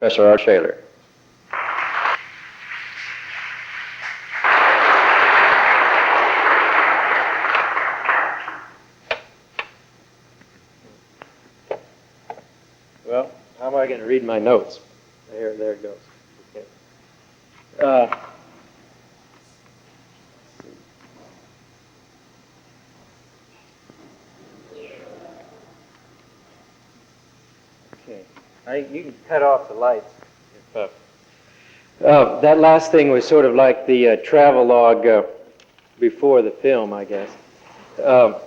Professor R. Schaller. Well, how am I going to read my notes? There it goes. Okay. You can cut off the lights. That last thing was sort of like the travelogue before the film, I guess. The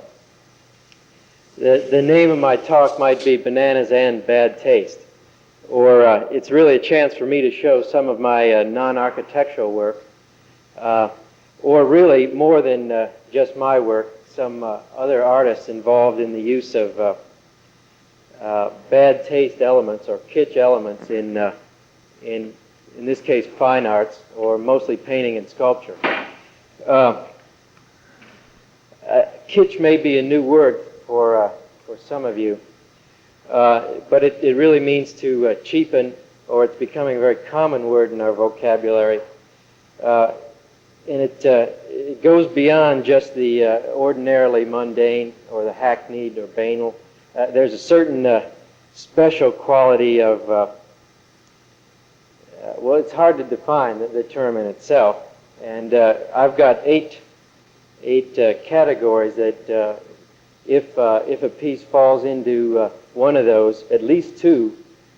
name of my talk might be Bananas and Bad Taste, or it's really a chance for me to show some of my non-architectural work, or really more than just my work, some other artists involved in the use of bad taste elements or kitsch elements in this case fine arts, or mostly painting and sculpture. Kitsch may be a new word for some of you, but it really means to cheapen, or it's becoming a very common word in our vocabulary, and it goes beyond just the ordinarily mundane or the hackneyed or banal. There's a certain special quality of, well, it's hard to define the term in itself, and I've got eight categories that if a piece falls into one of those, at least two,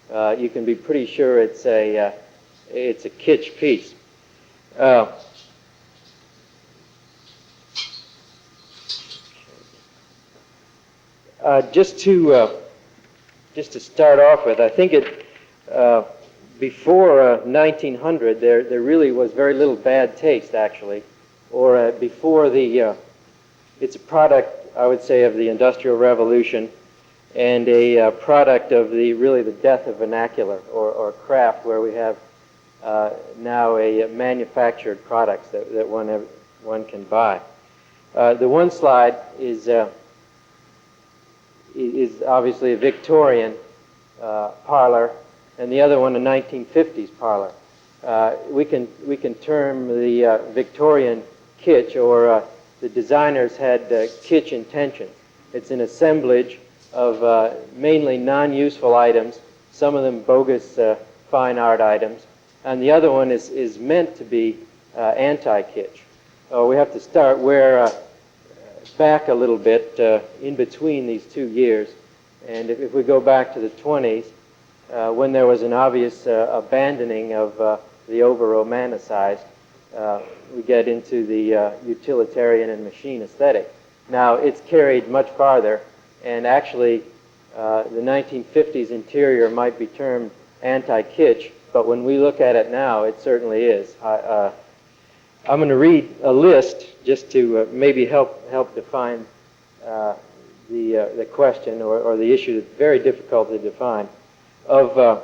you can be pretty sure it's a kitsch piece. Just to start off with, I think before 1900 there really was very little bad taste, actually, or before it's a product, I would say, of the Industrial Revolution, and a product of really the death of vernacular or craft, where we have now a manufactured products that one can buy. The one slide is obviously a Victorian parlor, and the other one a 1950s parlor. We can term the Victorian kitsch, or the designers had kitsch intentions. It's an assemblage of mainly non-useful items, some of them bogus fine art items, and the other one is meant to be anti-kitsch. We have to start back a little bit in between these 2 years, and if we go back to the 20s, when there was an obvious abandoning of the over-romanticized, we get into the utilitarian and machine aesthetic. Now, it's carried much farther, and actually the 1950s interior might be termed anti-kitsch, but when we look at it now, it certainly is. I'm going to read a list just to maybe help define the question or the issue that's very difficult to define, of the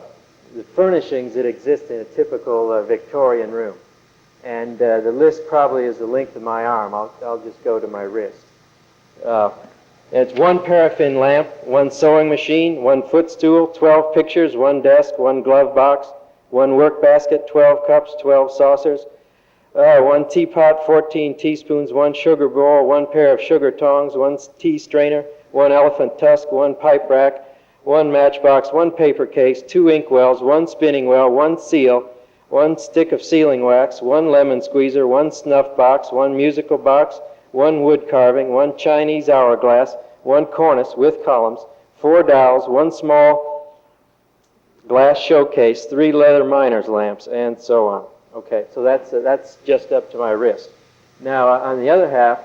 furnishings that exist in a typical Victorian room. And the list probably is the length of my arm. I'll just go to my wrist. It's one paraffin lamp, one sewing machine, one footstool, 12 pictures, one desk, one glove box, one work basket, 12 cups, 12 saucers, one teapot, 14 teaspoons, one sugar bowl, one pair of sugar tongs, one tea strainer, one elephant tusk, one pipe rack, one matchbox, one paper case, 2 ink wells, one spinning well, one seal, one stick of sealing wax, one lemon squeezer, one snuff box, one musical box, one wood carving, one Chinese hourglass, one cornice with columns, 4 dowels, one small glass showcase, 3 leather miner's lamps, and so on. Okay, so that's just up to my wrist. Now, on the other half,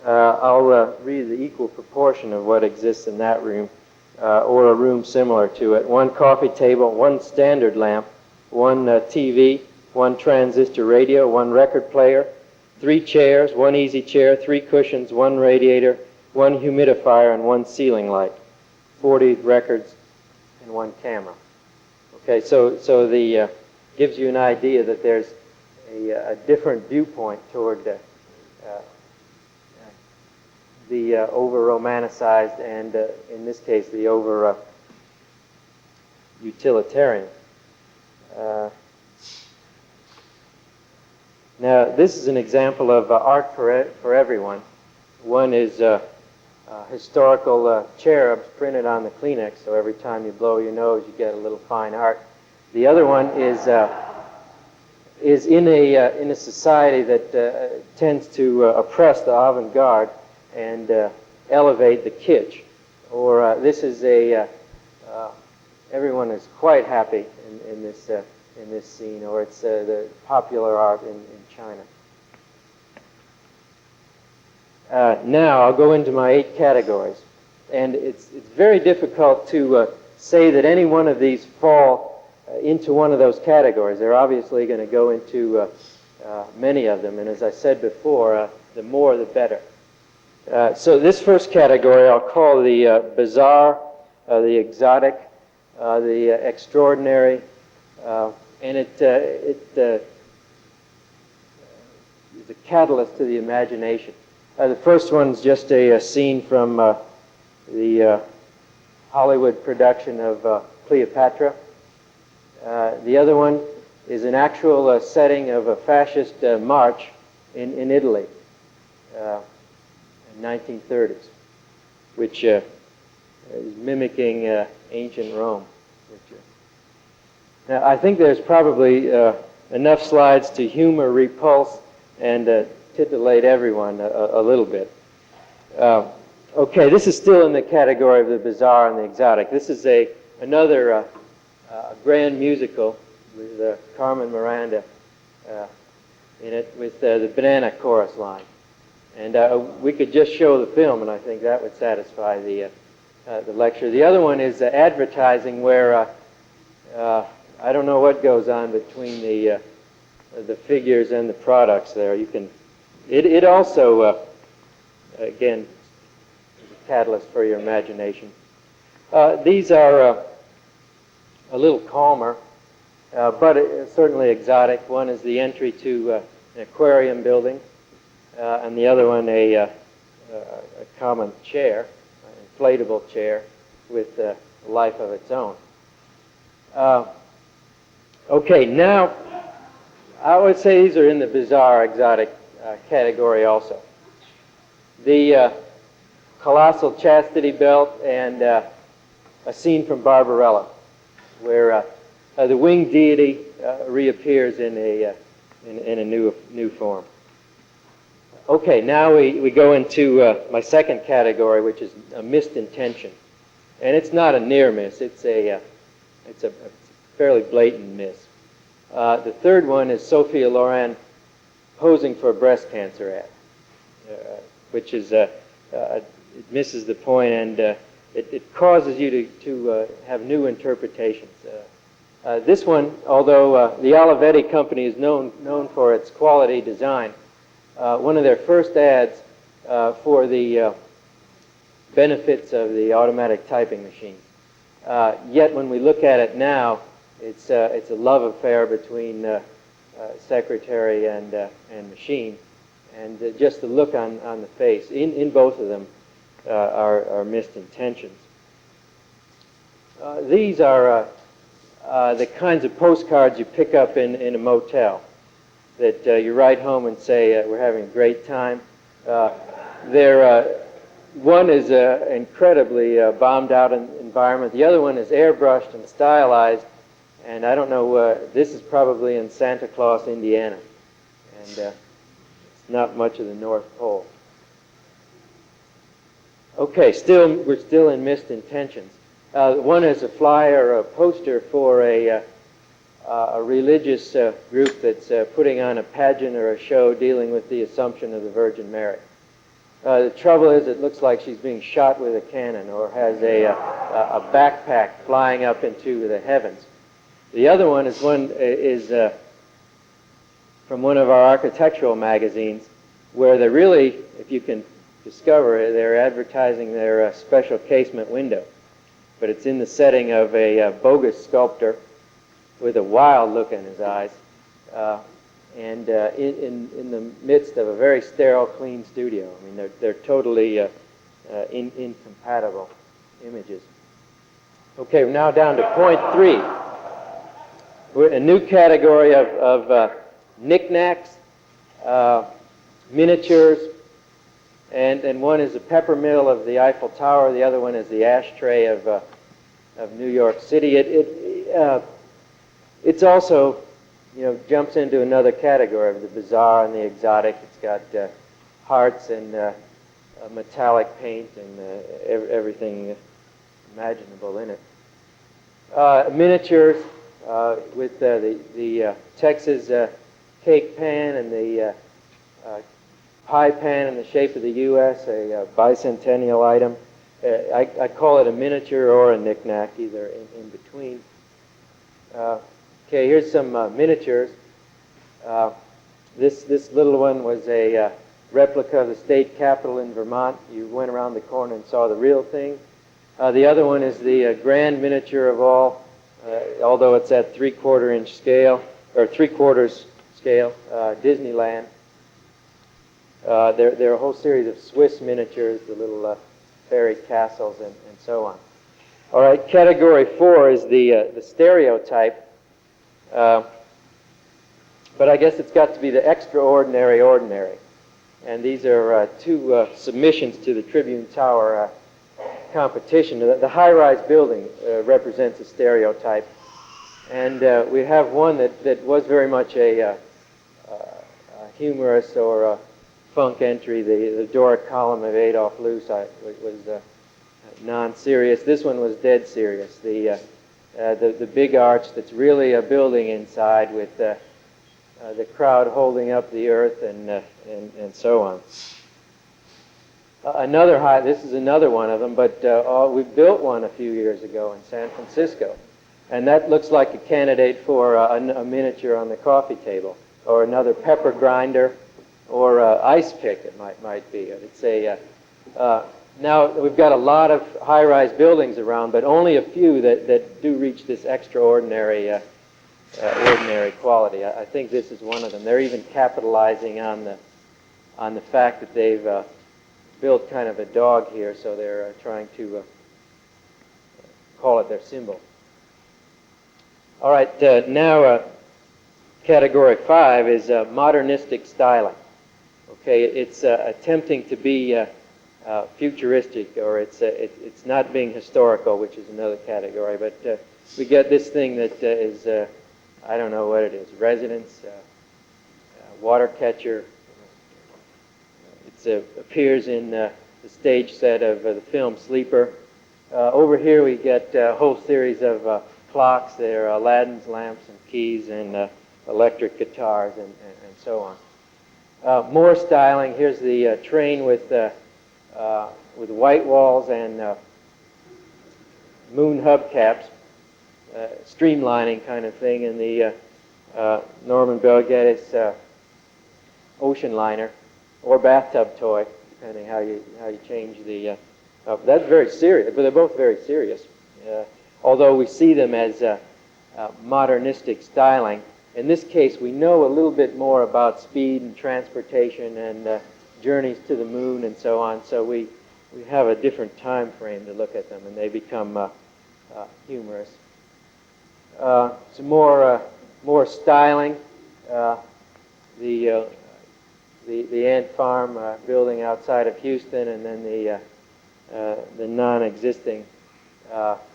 I'll read the equal proportion of what exists in that room, or a room similar to it. 1 coffee table, 1 standard lamp, 1 TV, 1 transistor radio, 1 record player, 3 chairs, 1 easy chair, 3 cushions, 1 radiator, 1 humidifier, and 1 ceiling light, 40 records, and 1 camera. Okay, so the gives you an idea that there's a different viewpoint toward the over-romanticized and, in this case, the over-utilitarian. Now, this is an example of art for everyone. One is historical cherubs printed on the Kleenex, so every time you blow your nose, you get a little fine art. The other one is in a society that tends to oppress the avant-garde and elevate the kitsch. Or this is everyone is quite happy in this scene, or it's the popular art in China. Now I'll go into my 8 categories, and it's very difficult to say that any one of these fall into one of those categories. They're obviously going to go into many of them, and as I said before, the more the better. So this first category I'll call the bizarre, the exotic, the extraordinary, and it is a catalyst to the imagination. The first one's just a scene from the Hollywood production of Cleopatra. The other one is an actual setting of a fascist march in Italy in 1930s, which is mimicking ancient Rome. Now, I think there's probably enough slides to humor, repulse, and titillate everyone a little bit. Okay, this is still in the category of the bizarre and the exotic. This is another grand musical with Carmen Miranda in it, with the banana chorus line. And we could just show the film, and I think that would satisfy the lecture. The other one is advertising, where I don't know what goes on between the figures and the products there. You can. It also, again, is a catalyst for your imagination. These are a little calmer, but certainly exotic. One is the entry to an aquarium building, and the other one a common chair, an inflatable chair with a life of its own. Okay, now I would say these are in the bizarre, exotic category also. The colossal chastity belt and a scene from Barbarella, where the winged deity reappears in a new form. Okay, now we go into my second category, which is a missed intention, and it's not a near miss. It's a fairly blatant miss. The third one is Sophia Loren posing for a breast cancer ad, which is it misses the point, and it causes you to have new interpretations. This one, although the Olivetti company is known for its quality design, one of their first ads for the benefits of the automatic typing machine. Yet when we look at it now, it's a love affair between secretary and machine, and just the look on the face in both of them are missed intentions. These are the kinds of postcards you pick up in a motel, that you write home and say, we're having a great time. One is an incredibly bombed out environment. The other one is airbrushed and stylized, and I don't know, this is probably in Santa Claus, Indiana, and it's not much of the North Pole. Okay, we're still in missed intentions. One is a flyer or a poster for a religious group that's putting on a pageant or a show dealing with the Assumption of the Virgin Mary. The trouble is, it looks like she's being shot with a cannon or has a backpack flying up into the heavens. The other one is from one of our architectural magazines, where they're really, if you can discover it, they're advertising their special casement window. But it's in the setting of a bogus sculptor with a wild look in his eyes, and in the midst of a very sterile, clean studio. I mean, they're totally incompatible images. Okay, we're now down to point 3. a new category of knickknacks, miniatures, and one is the peppermill of the Eiffel Tower. The other one is the ashtray of New York City. It's also, jumps into another category of the bizarre and the exotic. It's got hearts and metallic paint and everything imaginable in it. Miniatures with the Texas cake pan and the pie pan in the shape of the U.S., a bicentennial item. I call it a miniature or a knickknack, either in between. Okay, here's some miniatures. This little one was a replica of the state capitol in Vermont. You went around the corner and saw the real thing. The other one is the grand miniature of all, although it's at 3/4 inch scale, or 3/4 scale, Disneyland. There are a whole series of Swiss miniatures, the little fairy castles, and so on. All right, category 4 is the stereotype. But I guess it's got to be the extraordinary ordinary. And these are two submissions to the Tribune Tower competition. The high-rise building represents a stereotype. And we have one that was very much a humorous or a funk entry. The Doric column of Adolf Loos was non-serious. This one was dead serious. The big arch that's really a building inside with the crowd holding up the earth and so on. This is another one of them, but we built one a few years ago in San Francisco. And that looks like a candidate for a miniature on the coffee table, or another pepper grinder, or ice pick, it might be. It's now, we've got a lot of high-rise buildings around, but only a few that do reach this extraordinary ordinary quality. I think this is one of them. They're even capitalizing on the fact that they've built kind of a dog here, so they're trying to call it their symbol. All right, now category 5 is modernistic styling. Okay, it's attempting to be futuristic, or it's not being historical, which is another category. But we get this thing that is, I don't know what it is, residence, water catcher. It appears in the stage set of the film Sleeper. Over here we get a whole series of clocks. There are Aladdin's lamps and keys and electric guitars and so on. More styling. Here's the train with white walls and moon hubcaps, streamlining kind of thing, and the Norman Bell Geddes ocean liner or bathtub toy, depending how you change the. That's very serious, but they're both very serious. Although we see them as modernistic styling. In this case, we know a little bit more about speed and transportation and journeys to the moon and so on. So we have a different time frame to look at them, and they become humorous. Some more styling. The ant farm building outside of Houston, and then the non-existing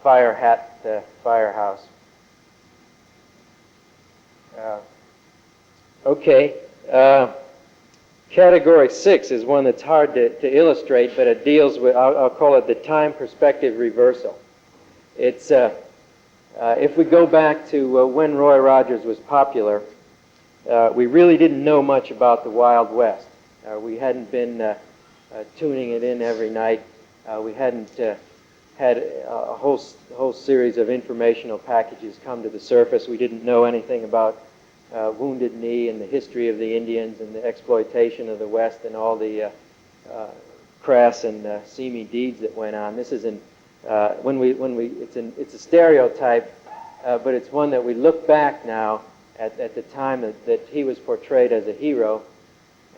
fire hat firehouse. Okay. Category 6 is one that's hard to illustrate, but it deals with, I'll call it the time perspective reversal. It's, if we go back to when Roy Rogers was popular, we really didn't know much about the Wild West. We hadn't been tuning it in every night. We hadn't had a whole series of informational packages come to the surface. We didn't know anything about Wounded Knee and the history of the Indians and the exploitation of the West and all the crass and seamy deeds that went on. This is it's a stereotype, but it's one that we look back now at the time that he was portrayed as a hero,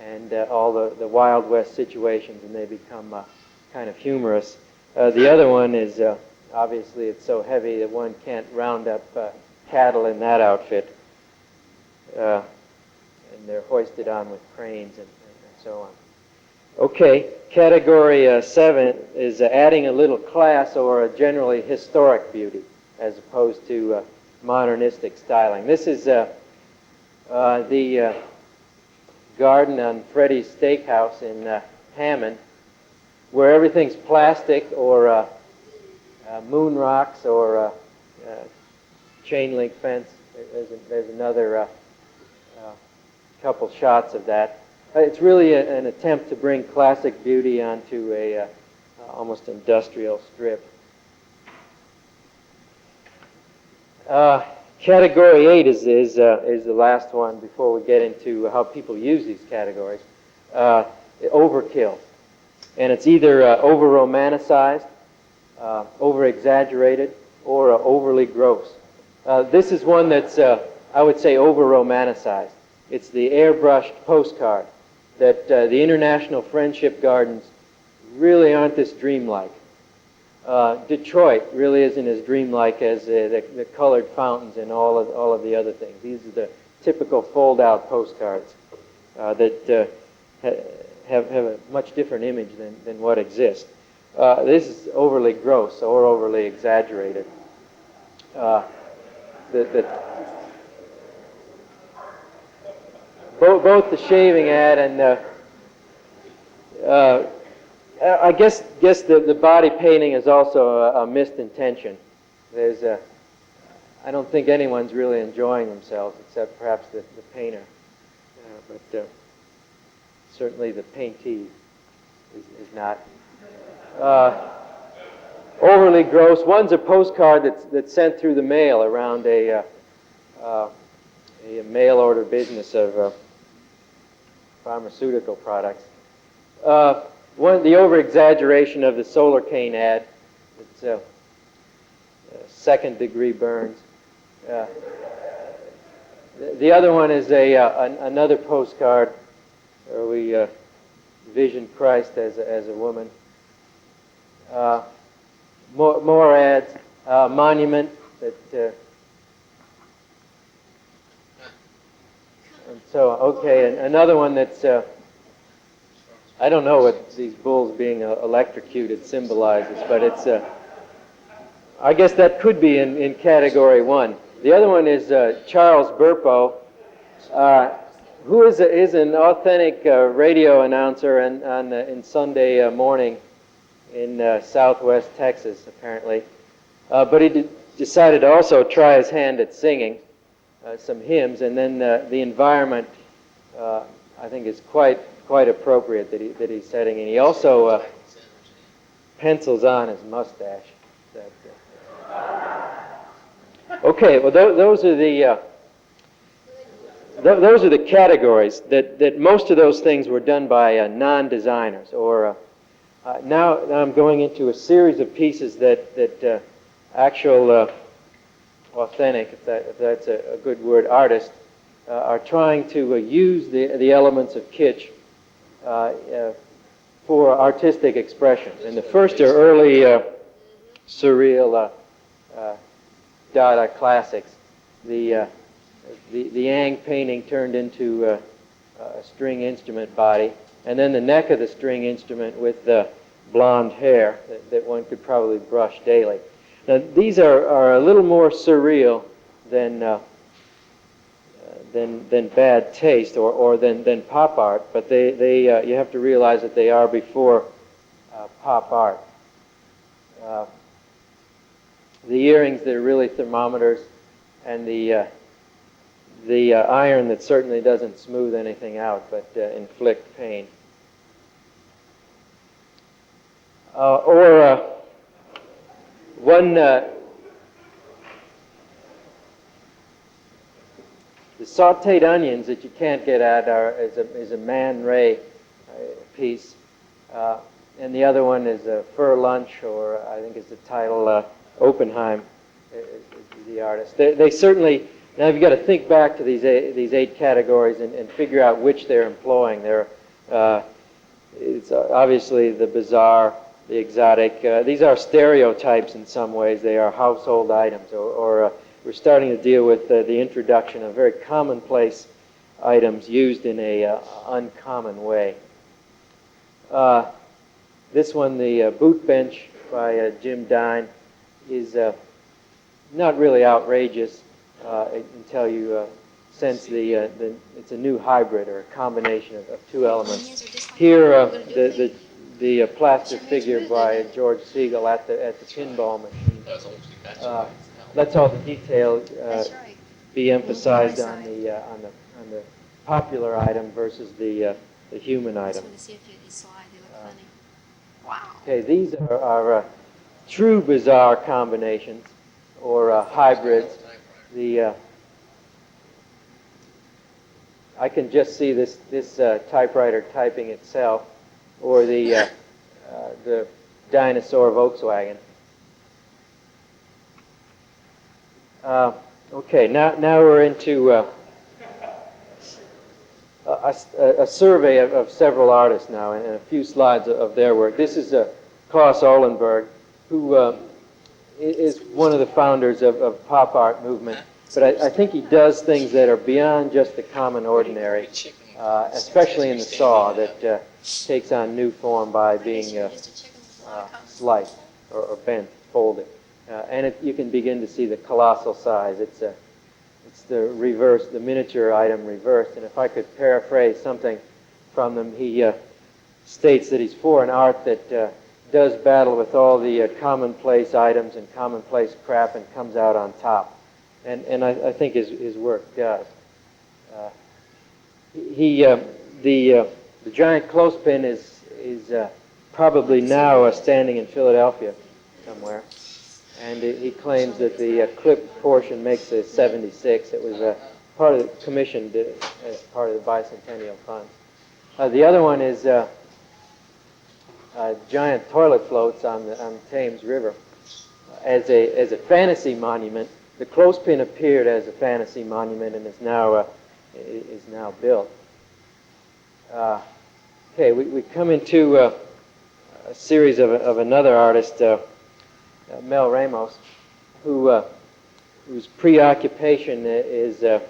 and all the Wild West situations, and they become kind of humorous. The other one is obviously it's so heavy that one can't round up cattle in that outfit. And they're hoisted on with cranes and so on. Okay, category 7 is adding a little class or a generally historic beauty as opposed to modernistic styling. This is the garden on Freddy's Steakhouse in Hammond, where everything's plastic or moon rocks or chain link fence. There's another couple shots of that. It's really an attempt to bring classic beauty onto a almost industrial strip. Category 8 is the last one before we get into how people use these categories. Overkill. And it's either over-romanticized, over-exaggerated, or overly gross. This is one that's, I would say, over-romanticized. It's the airbrushed postcard that the International Friendship Gardens really aren't this dreamlike. Detroit really isn't as dreamlike as the colored fountains and all of the other things. These are the typical fold-out postcards that have a much different image than what exists. This is overly gross or overly exaggerated. Both the shaving ad and I guess the body painting is also a missed intention. I don't think anyone's really enjoying themselves except perhaps the painter, but certainly the paintee is not. Overly gross. One's a postcard that's sent through the mail around a mail order business of pharmaceutical products. The over-exaggeration of the solar cane ad. It's second-degree burns. The other one is another postcard where we vision Christ as a woman. More ads. Monument that. And so, okay, and another one that's. I don't know what these bulls being electrocuted symbolizes, but it's. I guess that could be in category 1. The other one is Charles Burpo, who is an authentic radio announcer in Sunday morning in Southwest Texas, apparently. But he decided to also try his hand at singing some hymns, and then the environment, I think, is quite appropriate that he's setting. And he also pencils on his mustache. Okay, well, those are the categories that most of those things were done by non-designers. Or now I'm going into a series of pieces that actual authentic, if that's a good word, artists are trying to use the elements of kitsch for artistic expression. And the first are early surreal Dada classics. The Yang painting turned into a string instrument body, and then the neck of the string instrument with the blonde hair that one could probably brush daily. Now these are a little more surreal than bad taste or than pop art, but they you have to realize that they are before pop art. The earrings that are really thermometers, and the iron that certainly doesn't smooth anything out but inflict pain. One the sautéed onions that you can't get at is a Man Ray piece, and the other one is a Fur Lunch, or I think is the title. Oppenheim is the artist. They certainly. Now you've got to think back to these 8 categories and figure out which they're employing. It's obviously the bizarre, the exotic. These are stereotypes in some ways. They are household items, or we're starting to deal with the introduction of very commonplace items used in a uncommon way. This one, the boot bench by Jim Dine, is not really outrageous until you sense it's a new hybrid or a combination of two elements. Here, the plaster figure by George Siegel at the pinball machine. Let's all the detail be emphasized on the popular item versus the human item. Okay, these are true bizarre combinations or hybrids. I can just see this typewriter typing itself, or the dinosaur Volkswagen. Okay, now we're into a survey of several artists now, and a few slides of their work. This is Klaus Ohlenberg, who is one of the founders of pop art movement. But I think he does things that are beyond just the common ordinary, especially in the saw that takes on new form by being sliced or bent, folded. And you can begin to see the colossal size. It's the reverse, the miniature item reversed. And if I could paraphrase something from them, he states that he's for an art that does battle with all the commonplace items and commonplace crap and comes out on top. And I think his work does. The giant clothespin is probably now standing in Philadelphia somewhere. And he claims that the clipped portion makes a 76. It was part of the commissioned as part of the bicentennial funds. The other one is giant toilet floats on the Thames River as a fantasy monument. The clothespin appeared as a fantasy monument and is now built. Okay, we come into a series of another artist. Mel Ramos, whose preoccupation is the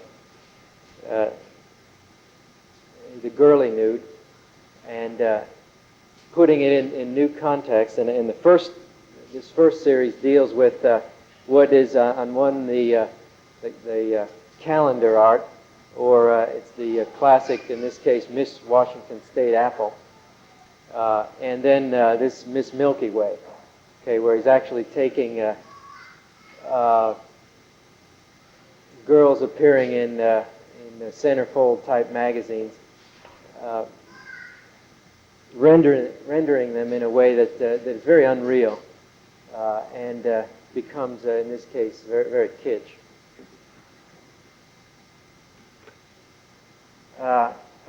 girly nude, and putting it in new context. And in this first series deals with what is on one the calendar art, or it's the classic, in this case, Miss Washington State apple, and then this Miss Milky Way. Okay, where he's actually taking girls appearing in centerfold type magazines, rendering them in a way that is very unreal and becomes, in this case, very, very kitsch.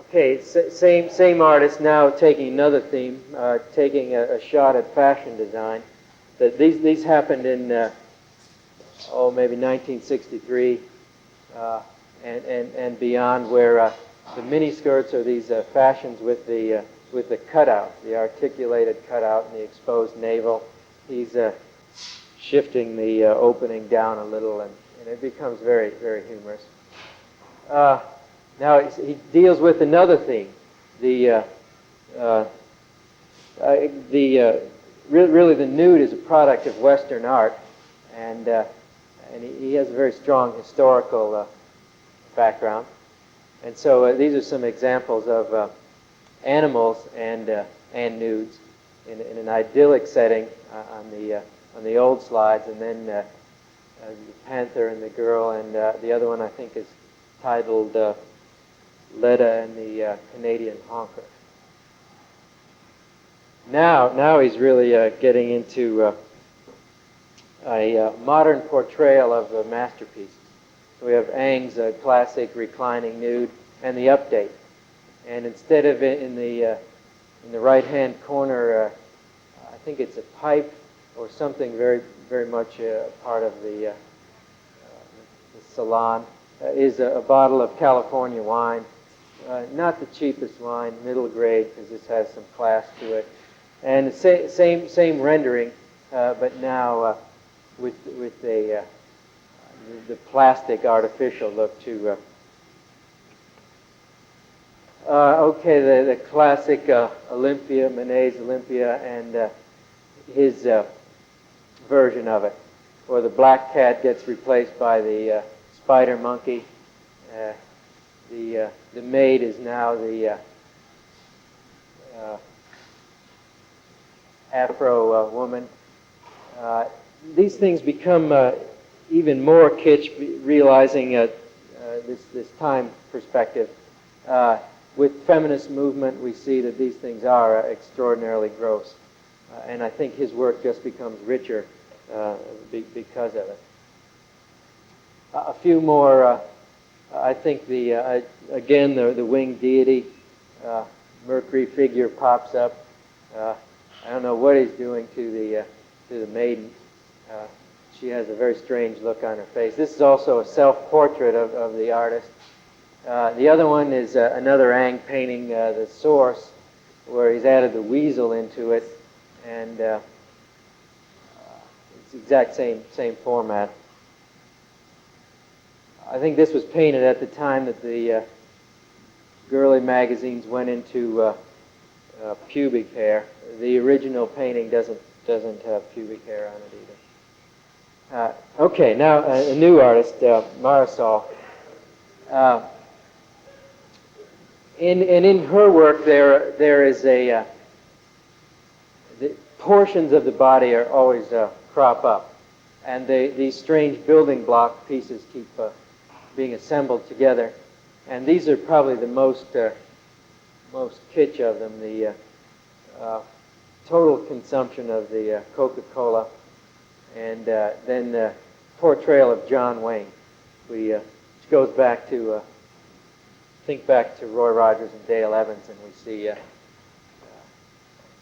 Okay, same artist now taking another theme, taking a shot at fashion design. These happened in maybe 1963 and beyond, where the mini skirts are these fashions with the cutout, the articulated cutout and the exposed navel. He's shifting the opening down a little, and it becomes very, very humorous. Now he deals with another theme, really the nude is a product of Western art, and he has a very strong historical background. And so these are some examples of animals and nudes in an idyllic setting on the old slides, and then the panther and the girl, and the other one I think is titled Leda and the Canadian honker. Now he's really getting into a modern portrayal of a masterpiece. So we have Eng's classic reclining nude and the update. And instead of in the right-hand corner, I think it's a pipe or something very, very much part of the salon, is a bottle of California wine. Not the cheapest wine, middle grade, because this has some class to it. And the same rendering, but now with a the plastic, artificial look to. Okay, the classic Olympia, Manet's Olympia, and his version of it, where the black cat gets replaced by the spider monkey. The maid is now the Afro woman. These things become even more kitsch, realizing this time perspective. With feminist movement, we see that these things are extraordinarily gross, and I think his work just becomes richer because of it. A few more. I think again the winged deity, Mercury figure pops up. I don't know what he's doing to the maiden. She has a very strange look on her face. This is also a self-portrait of the artist. The other one is another Ang painting, the source, where he's added the weasel into it, and it's the exact same format. I think this was painted at the time that the girly magazines went into pubic hair. The original painting doesn't have pubic hair on it either. Okay, now a new artist, Marisol. In her work, there is the portions of the body are always crop up, and these strange building block pieces keep being assembled together, and these are probably the most kitsch of them. The total consumption of the Coca-Cola, and then the portrayal of John Wayne, which goes back to think back to Roy Rogers and Dale Evans, and we see a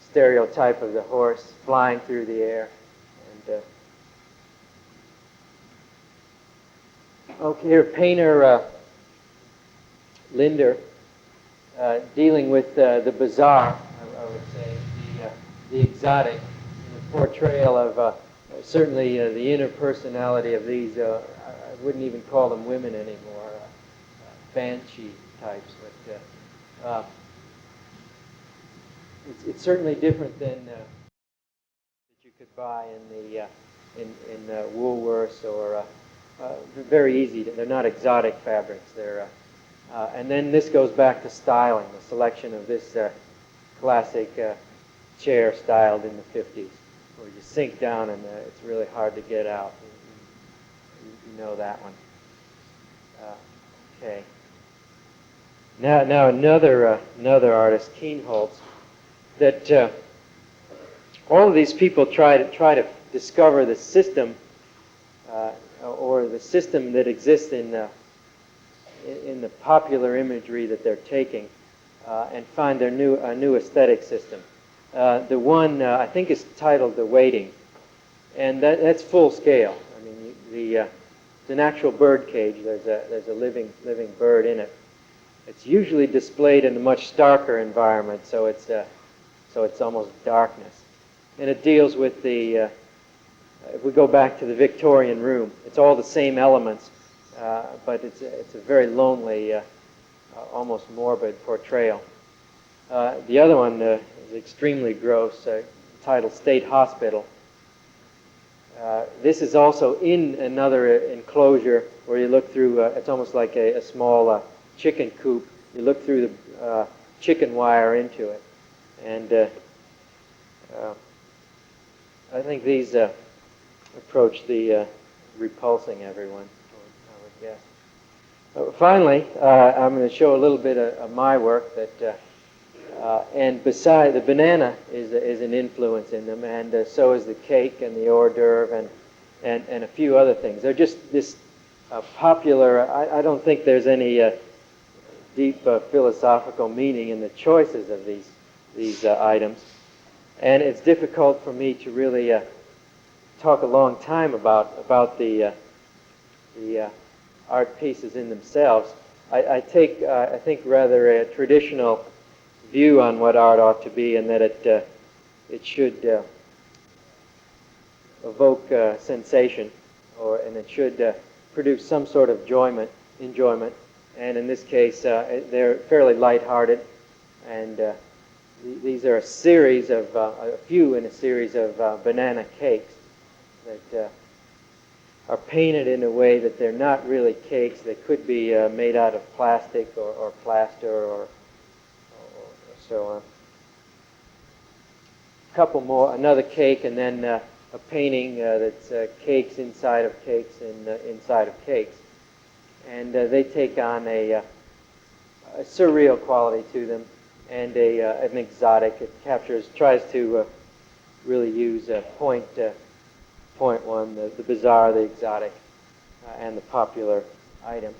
stereotype of the horse flying through the air. And okay, here painter Linder, dealing with the bizarre, I would say, the exotic, and the portrayal of certainly the inner personality of these. I wouldn't even call them women anymore, banshee types, but it's certainly different than that you could buy in Woolworths or very easy. They're not exotic fabrics. They're and then this goes back to styling, the selection of this classic chair styled in the 50s, where you sink down and it's really hard to get out. You know that one. Okay. Now another artist, Kienholz, that all of these people try to discover the system or the system that exists in the popular imagery that they're taking, and find their new aesthetic system. The one I think is titled "The Waiting," and that's full scale. I mean, it's an actual bird cage. There's a living bird in it. It's usually displayed in a much starker environment, so it's almost darkness. And it deals with if we go back to the Victorian room, it's all the same elements, but it's a very lonely, almost morbid portrayal. The other one is extremely gross, titled State Hospital. This is also in another enclosure where you look through, it's almost like a small chicken coop. You look through the chicken wire into it. And I think these approach the repulsing everyone, I would guess. Finally, I'm going to show a little bit of my work that, and beside the banana is an influence in them, and so is the cake and the hors d'oeuvre and a few other things. They're just this popular. I don't think there's any deep philosophical meaning in the choices of these items, and it's difficult for me to really talk a long time about the art pieces in themselves. I take, I think, rather a traditional view on what art ought to be, and that it should evoke sensation, and it should produce some sort of enjoyment. And in this case, they're fairly lighthearted, and these are a series of, a few in a series of banana cakes that are painted in a way that they're not really cakes. They could be made out of plastic or plaster or so on. A couple more, another cake, and then a painting that's cakes inside of cakes inside of cakes. And they take on a surreal quality to them, and an exotic. It tries to really use point one, the bizarre, the exotic, and the popular item.